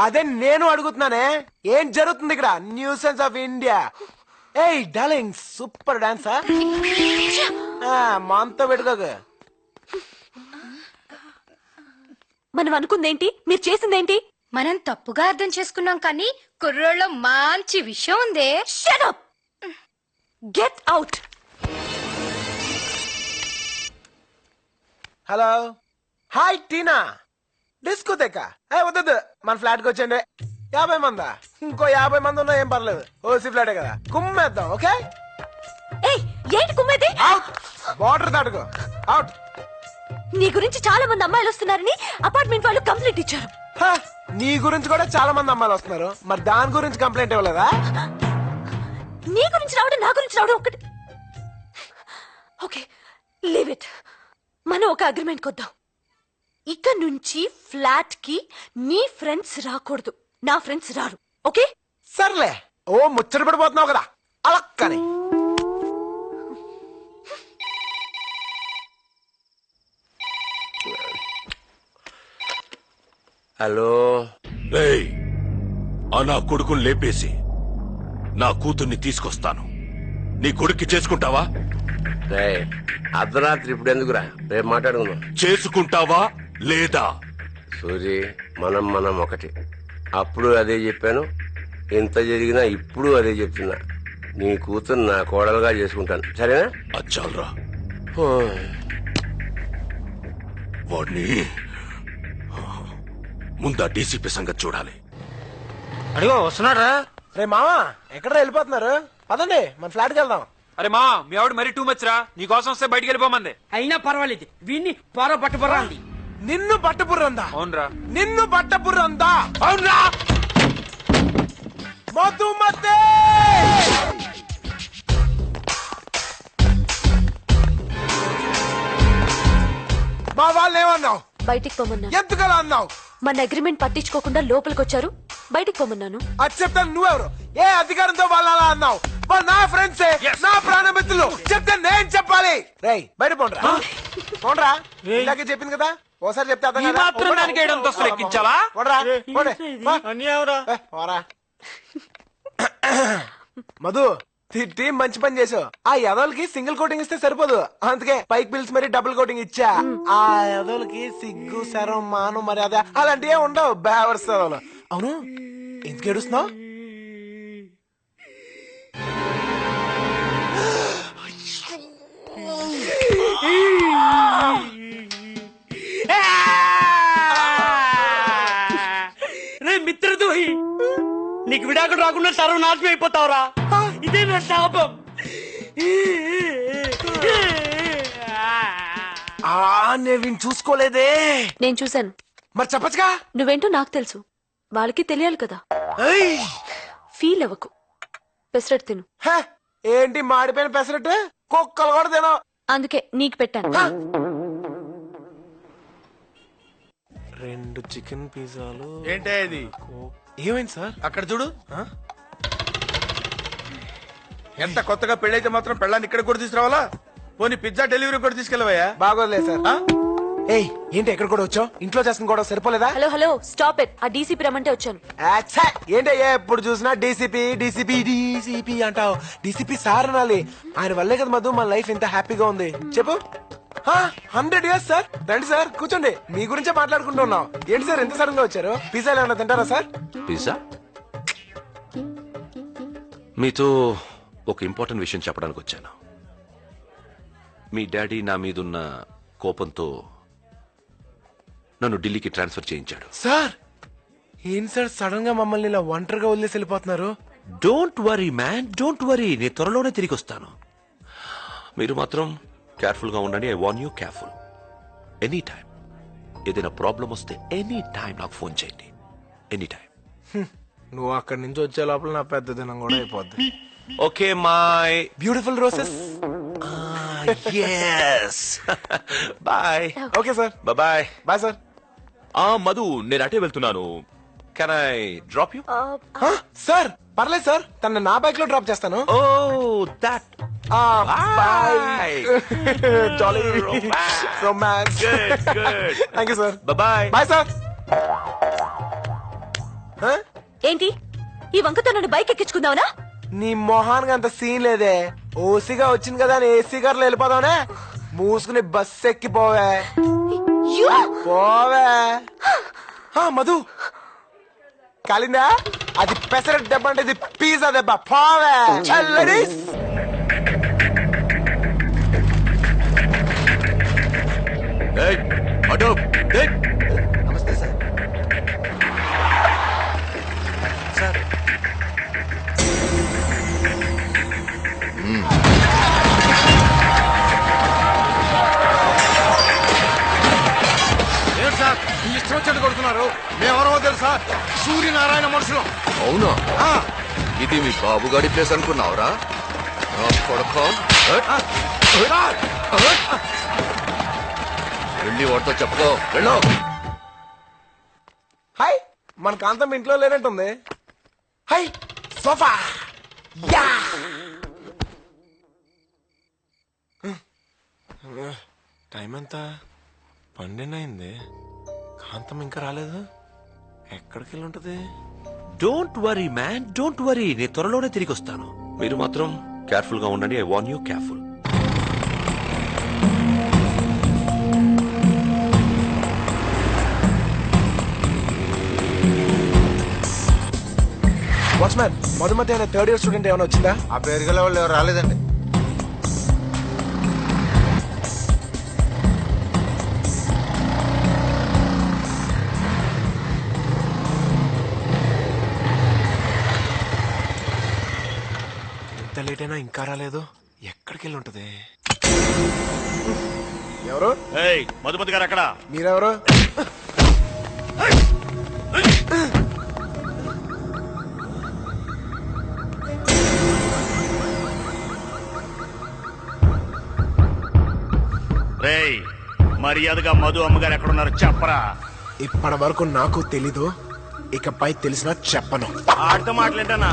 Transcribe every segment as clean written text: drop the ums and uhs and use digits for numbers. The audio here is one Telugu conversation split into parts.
అదే నేను అడుగుతున్నానే, ఏం జరుగుతుంది ఇక్కడ? Nuisance of India. ఏయ్ డార్లింగ్, సూపర్ డాన్సా. మనతో పెట్టుకోక. మనం అనుకుందేంటి, మీరు చేసిందేంటి? మనం తప్పుగా అర్థం చేసుకున్నాం కానీ కుర్రోళ్ళలో మంచి విషయం ఉందే. Shut up! Get out! Hello, hi Tina. Disco తెక్క వద్దు, మన ఫ్లాట్ కి వచ్చండి. 50 మందా? ఇంకో 50 మంది ఉన్నా ఏం పర్లేదు, ఓసీ ఫ్లాటే కదా, కుమ్మేద్దాం. ఓకే? ఏయ్, ఏంటి కుమ్మేది? అవుట్, బార్డర్ దాటుకో. అవుట్. నీ గురించి చాలా మంది అమ్మాయిలు వస్తున్నారని అపార్ట్మెంట్ వాళ్ళు కంప్లైంట్ ఇచ్చారు. నీ గురించి కూడా చాలా మంది అమ్మాయిలు వస్తున్నారు, మరి దాని గురించి కంప్లైంట్ ఇవ్వలేదా? నీ గురించి రావడం, నా గురించి రావడం ఒకటి. Okay, leave it. మనం ఒక అగ్రిమెంట్ కొద్దాం. ఇక నుంచి ఫ్లాట్ కి నీ ఫ్రెండ్స్ రాకూడదు, నా ఫ్రెండ్స్ రారు. ఓకే? సర్లే, ఓ ముచ్చట పడిపోతున్నావు కదా అలా కానీ. హలో. ఏయ్, ఆ నా కొడుకుని లేపేసి నా కూతుర్ని తీసుకొస్తాను. నీ కొడుక్కి చేసుకుంటావా? రేయ్, అర్ధరాత్రి ఇప్పుడు ఎందుకురా, రేపు మాట్లాడుకుందాం. చేసుకుంటావా లేదా? సూరి, మనం ఒకటి. అప్పుడు అదే చెప్పాను, ఎంత జరిగినా ఇప్పుడు అదే చెప్తున్నా. నీ కూతురు నా కోడలుగా చేసుకుంటాను, సరేనా? అచ్చాలరా, వాడిని ముందా డీసీపీ సంగతి చూడాలి. అడిగో వస్తున్నారా? రే మామా, ఎక్కడ వెళ్ళిపోతున్నారు? పదండి మన ఫ్లాట్ కి వెళ్దాం. అరే మా, మీ ఆవిడ మరీ టూ మచ్ రా. నీకోసం వస్తే బయటికి వెళ్ళిపోమంది. అయినా పర్వాలేదు, వీడిని పొర పట్టుబరంది. నిన్ను పట్టపుర్రందా? అవునరా. నిన్ను పట్టపుర్రందా? అవునరా. మధుమతి, మా వాళ్ళు ఏమన్నావు? బయటికి పొమ్మన్నాను. ఎందుకలా అన్నావు? మన అగ్రిమెంట్ పట్టించుకోకుండా లోపలికి వచ్చారు, బయటికి పొమ్మన్నాను. అది చెప్తాను, నువ్వెవరు? ఏ అధికారంతో వాళ్ళు అలా అన్నావు? వాళ్ళు నా ఫ్రెండ్సే, నా ప్రాణమిత్రులు. చెప్తే నేను చెప్పాలి. రేయ్ బయట పోండ్రా, పోండ్రా. ఇలాగే చెప్పింది కదా, ఓసారి చెప్తే అర్థం ఈ కాదా? మాత్రం దానికి ఏడు అంతస్తులు ఎక్కించావా? పోండ్రా, పోండి. పోరా. మధు, టీం మంచి పని చేసావు. ఆ యదోలకి సింగిల్ కోటింగ్ ఇస్తే సరిపోదు, అందుకే పైకి పిలిచి మరి డబుల్ కోటింగ్ ఇచ్చా. ఆ యదోలకి సిగ్గు, శరం, మాను, మర్యాద అలాంటివి ఉండవు. బేవర్స్ యదోలు. అవును, ఎందుకు ఏడుస్తున్నావు? రే మిత్రద్రోహి, నీకు విడాకులు రాకుండా సర్వనాశనం అయిపోతావురా. ఇదే నా శాపం. నేను చూసుకోలేదే. నేను చూశాను. మరి చెప్పచ్చుగా. నువ్వేంటో నాకు తెలుసు, వాళ్ళకి తెలియాలి కదా. ఫీల్ అవ్వకు, పెసరట్టు తిను. ఏంటి మాడిపోయిన పెసరట్టు? కుక్కలు కూడా తినవు. అందుకే నీకు పెట్టాను. 2 చికెన్ పిజ్జాలు. ఏంటే ఇది? ఏమైంది సార్? అక్కడ చూడు. ఎంత కొత్తగా పెళ్ళైతే మాత్రం పెళ్ళాన్ని ఇక్కడ కూడా తీసుకురావాలా? పోనీ పిజ్జా డెలివరీ కూడా తీసుకెళ్ళవయ్యా? బాగోదులే సార్. ఏయ్, ఏంటి ఎక్కడ కూడా వచ్చావు? ఇంట్లో చేస్తున్న కూడా సరిపోలేదా? Hello hello, stop it. ఆ డీసీపీ రమ్మంటే వచ్చాను. ఏంటయ్యా ఎప్పుడు చూసినా డీసీపీ డీసీపీ డీసీపీ అంటావు? డీసీపీ సార్ అనాలి. ఆయన వల్లే కదా మధు మన లైఫ్ ఇంత హ్యాపీగా ఉంది. చెప్పు. 100 years సార్. రండి సార్, కూర్చోండి. మీ గురించే మాట్లాడుకుంటున్నాం. ఏంటి సార్ ఎంత సడన్ గా వచ్చారు? పిజ్జాలు ఏమన్నా తింటారా సార్? పిజ్జా? మీతో ఒక ఇంపార్టెంట్ విషయం చెప్పడానికి వచ్చాను. మీ డాడీ నా మీదున్న కోపంతో నన్ను ఢిల్లీకి ట్రాన్స్ఫర్ చేయించాడు. సార్, ఏం సార్ సడన్ గా మమ్మల్ని ఇలా ఒంటరిగా వదిలేసి వెళ్ళిపోతున్నారు? Don't worry man, don't worry. నేను త్వరలోనే తిరిగి వస్తాను. మీరు మాత్రం కేర్ఫుల్ గా ఉండండి. I want you careful. Any time ఏదైనా ప్రాబ్లం వస్తే ఎనీ టైం నాకు ఫోన్ చేయండి. Any time. నువ్వు అక్కడి నుంచి వచ్చే లోపల నా పెద్ద దినం కూడా అయిపోద్ది. Okay my beautiful roses. yes. Bye. Okay sir. Bye. Bye sir. Madhu, నేను అటే వెళ్తున్నాను. Can I drop you? Sir పర్లేదు సార్, తన నా బైక్ లో డ్రాప్ చేస్తాను. Oh that. Bye. Jolly romance. Good. Thank you sir. Bye. Bye sir. ఆ? ఏంటి ఈ వంకతో నన్ను బైక్ ఎక్కించుకుందావునా? నీ మొహానికి అంత సీన్ లేదే. ఓసీగా వచ్చింది కదా అని ఏసీ కార్లో వెళ్ళిపోదావునే. మూసుకుని బస్ ఎక్కిపోవే. యూ! పోవే. మధు కాలిందా? అది పెసరట్ దెబ్బ అంటే ఇది పిజ్జా దెబ్బ. పోవే చల్లడి. నమస్తే సార్. సార్ ఏంటి సార్ మీ ఇష్టం వచ్చేట్టు కొడుతున్నారు? మేమెవరో తెలుసా? సూర్యనారాయణ మనుషులు. అవునా? ఇది మీ బాబుగాడి ప్లేస్ అనుకున్నావురా? వెళ్ళి వాడితో చెప్పుకో. వెళ్ళు. హాయ్, మన కాంతం ఇంట్లో లేనట్టుంది. High sofa. యా టైం ఎంత? 12 అయింది. కాంతం ఇంకా రాలేదు. ఎక్కడికి వెళ్ళి ఉంటది? Don't worry man, don't worry, నేను త్వరలోనే తిరిగి వస్తాను. మీరు మాత్రం కేర్ఫుల్ గా ఉండండి. I warn you, careful. Watchman, Madhumati అనే 3rd year స్టూడెంట్ ఏమైనా వచ్చిందా? ఆ పేరు గల వాళ్ళు ఎవరు రాలేదండి. ఎంత లేట్ అయినా ఇంకా రాలేదు. ఎక్కడికి వెళ్ళి ఉంటది? ఎవరు? మధుమతి గారు అక్కడ. మీరెవరు? రేయ్, మర్యాదగా మధు అమ్మగారు ఎక్కడున్నారు చెప్పరా. ఇప్పటి వరకు నాకు తెలీదు, ఇకపై తెలిసినా చెప్పను. ఆడితో మాట్లాడనా?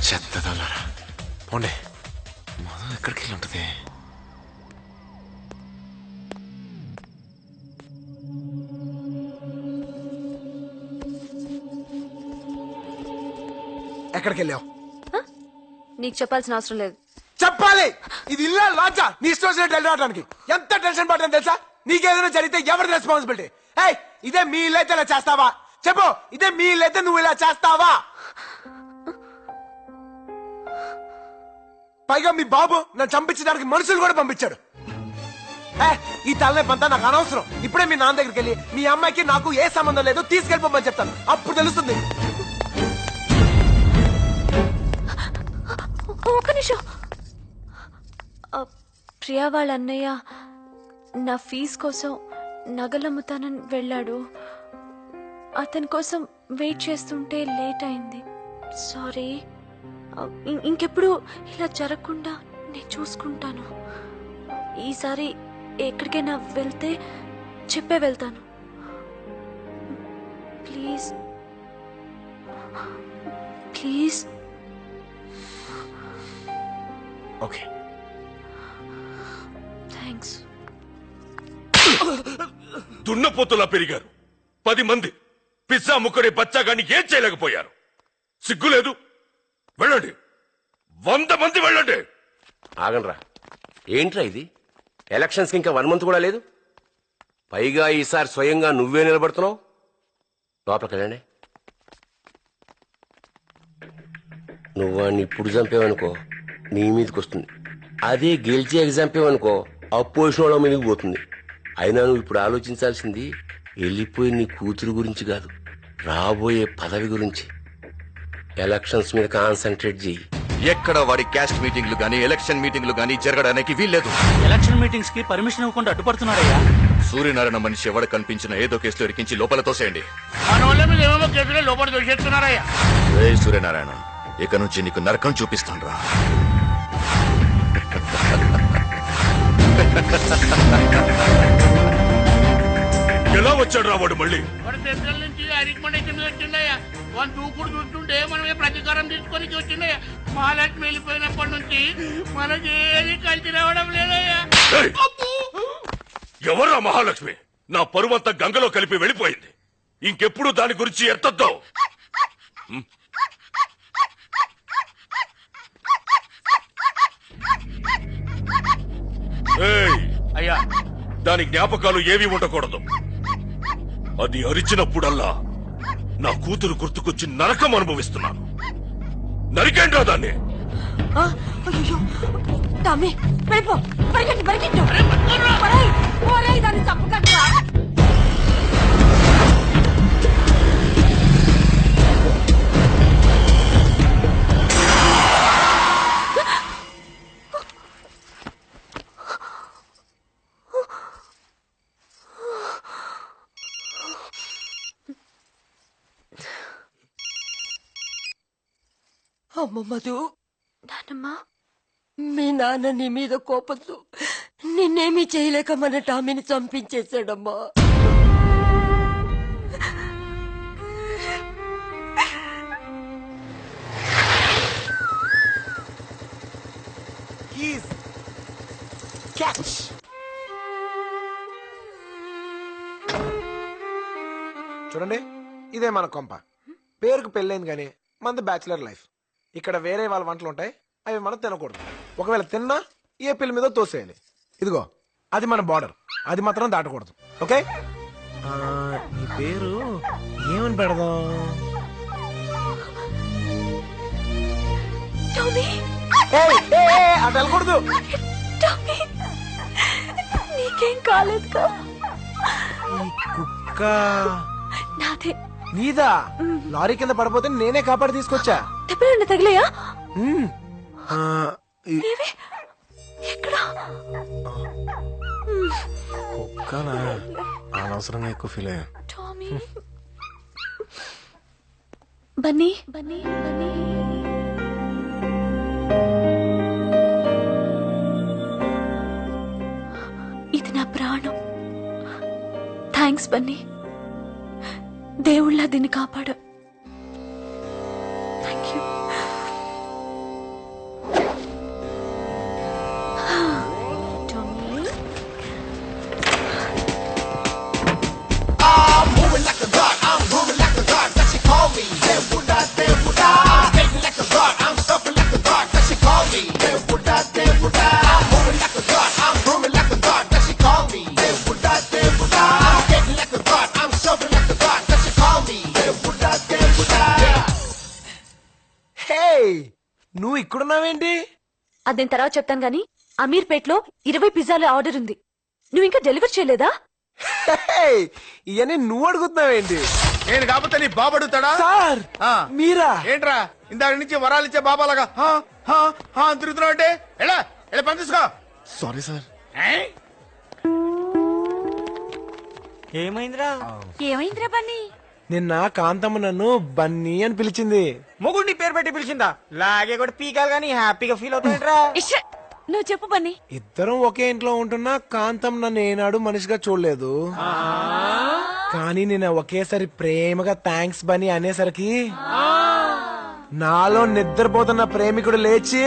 చెత్తదల్లారా పోండి. మధు ఎక్కడికి వెళ్ళి ఉంటది? ఎక్కడికి వెళ్ళావు? నీకు చెప్పాల్సిన అవసరం లేదు. చెప్పాలి. ఇది ఇల్లా లాచా? నీ ఇష్టం వచ్చినట్టు వెళ్ళడానికి ఎంత టెన్షన్ పడ్డాను తెలుసా? నీకేదైనా జరిగితే ఎవరి రెస్పాన్సిబిలిటీ? ఏయ్, ఇదే మీ ఇల్లు అయితే ఇలా చేస్తావా? చెప్పు, ఇదే మీ ఇల్లు అయితే నువ్వు ఇలా చేస్తావా? పైగా మీ బాబు నన్ను చంపించడానికి మనుషులు కూడా పంపించాడు. ఈ తలనే పంతా నాకు అనవసరం. ఇప్పుడే మీ నాన్న దగ్గరికి వెళ్ళి మీ అమ్మాయికి నాకు ఏ సంబంధం లేదు, తీసుకెళ్ళిపోమని చెప్తాను. అప్పుడు తెలుస్తుంది. ఒక్క నిమిషం. ప్రియా వాళ్ళ అన్నయ్య నా ఫీజు కోసం నగలమ్ముతానని వెళ్ళాడు. అతని కోసం వెయిట్ చేస్తుంటే లేట్ అయింది. సారీ. ఇంకెప్పుడు ఇలా జరగకుండా నేను చూసుకుంటాను. ఈసారి ఎక్కడికైనా వెళ్తే చెప్పే వెళ్తాను. Please please. ఓకే. థ్యాంక్స్. దున్నపోతులా పెరిగారు 10 మంది పిజ్జా ముక్కడే బచ్చాగాని ఏం చేయలేకపోయారు. సిగ్గులేదు. వెళ్ళండి, 100 మంది వెళ్ళండి. ఆగండ్రా, ఏంట్రా ఇది? ఎలక్షన్స్ కి ఇంకా 1 మంత్ కూడా లేదు. పైగా ఈసారి స్వయంగా నువ్వే నిలబడుతున్నావు. లోపలికి వెళ్ళండి. నువ్వు వాడిని ఇప్పుడు చంపేవనుకో నీ మీదకి వస్తుంది. అదే గెలిచి చంపేవనుకో అపోజిషన్ వాళ్ళ మీదకి పోతుంది. అయినా నువ్వు ఇప్పుడు ఆలోచించాల్సింది వెళ్ళిపోయి నీ కూతురు గురించి కాదు, రాబోయే పదవి గురించి. ఎలక్షన్స్ మీద కాన్సన్ట్రేట్ చెయ్యి. ఎక్కడ వాడి క్యాస్ట్ మీటింగ్లు గానీ ఎలక్షన్ మీటింగ్లు గానీ జరగడానికి వీల్లేదు. ఎలక్షన్ మీటింగ్స్ కి పర్మిషన్ ఇవ్వకుండా అడ్డుపడుతున్నారయ్యా. సూర్యనారాయణ మనిషి ఎవడ కనిపించిన ఏదో కేసులో ఇరికించి లోపల తోసేయండి. రేయ్ సూర్యనారాయణ, ఇక నుంచి నీకు నరకం చూపిస్తాను రా. ఎలా వచ్చాడు రా వాడు మళ్ళీ? నుంచి రికమెండేషన్ వచ్చిందయ్యా. వాళ్ళు దూకుడు చూస్తుంటే మనమే ప్రతీకారం తీసుకొని వచ్చిందయ్యా. మహాలక్ష్మి వెళ్ళిపోయినప్పటి నుంచి మనకి ఏది కలిసి రావడం లేదయ్యా. ఏయ్! ఎవర్రా మహాలక్ష్మి? నా పరువంతా గంగలో కలిపి వెళ్ళిపోయింది. ఇంకెప్పుడు దాని గురించి ఎత్తద్దు. ఏయ్! అయ్యా, దాని జ్ఞాపకాలు ఏవి ఉండకూడదు. అది అరిచినప్పుడల్లా నా కూతురు గుర్తుకొచ్చి నరకం అనుభవిస్తున్నాను. నరికేంట్రా దాన్ని? అయ్యో టామీ, వెళ్ళిపో. పరిగెట్టు పరిగెట్టు. ఒరేయ్, దాన్ని చంపకట్రా. అమ్మ మధు, నాన్నమ్మా, మీ నాన్న నీ మీద కోపంతో నిన్నేమీ చేయలేక మన టామీని చంపించేశాడమ్మా. క్యాచ్. చూడండి, ఇదే మన కొంప. పేరుకు పెళ్ళైంది కానీ మనది బ్యాచులర్ లైఫ్. ఇక్కడ వేరే వాళ్ళ వంటలు ఉంటాయి, అవి మనం తినకూడదు. ఒకవేళ తిన్నా ఏ పిల్ల మీద తోసేయాలి. ఇదిగో అది మన బార్డర్, అది మాత్రం దాటకూడదు. ఓకే? నీ పేరు ఏమని పెడదాం? టామీ, అటు వెళ్ళకూడదు. టామీ, నీకేం కాలేదుగా? ఈ కుక్క నాదే. నీదా? లారీ కింద పడిపోతే నేనే కాపాడి తీసుకొచ్చా. దెబ్బలు తగిలేయా? కుక్కనా? అనవసరంగా ఎక్కువ ఫీల్ అయ్యా. టామీ, బన్నీ బన్నీ బన్నీ. ఇది నా ప్రాణం. థ్యాంక్స్ బన్నీ. దేవుళ్ళ దీన్ని కాపాడు. Thank you. నువ్వు ఇక్కడున్నావేంటి? అది నేను తర్వాత చెప్తాను గానీ, అమీర్పేట్లో 20 పిజ్జాల ఆర్డర్ ఉంది. నువ్వు ఇంకా డెలివర్ చేయలేదా? ఇవన్నీ నువ్వు అడుగుతున్నావేంటి? నేను కాకపోతే నీ బాబు అడుగుతాడా? సార్, మీరా? ఏంట్రా ఇందాక నుంచి వరాలు ఇచ్చే బాబాలాగా తిరుగుతున్నావు అంటే? ఎలా ఎలా పని తీసుకో. Sorry sir. ఏమైందిరా? ఏమైందిరా బన్నీ? నిన్న కాంతమ్మ నన్ను బన్నీ అని పిలిచింది. మొగుడిని పేరు పెట్టి పిలిచిందా? లాగే కూడా పీకాలు గానీ హ్యాపీగా ఫీల్ అవుతాయంట్రా. నువ్వు చెప్పు బన్నీ. ఇద్దరం ఒకే ఇంట్లో ఉంటున్నా కాంతం నన్ను ఏనాడు మనిషిగా చూడలేదు. కానీ నేను ఒకేసారి ప్రేమగా థ్యాంక్స్ బని అనేసరికి నాలో నిద్రపోతున్న ప్రేమికుడు లేచి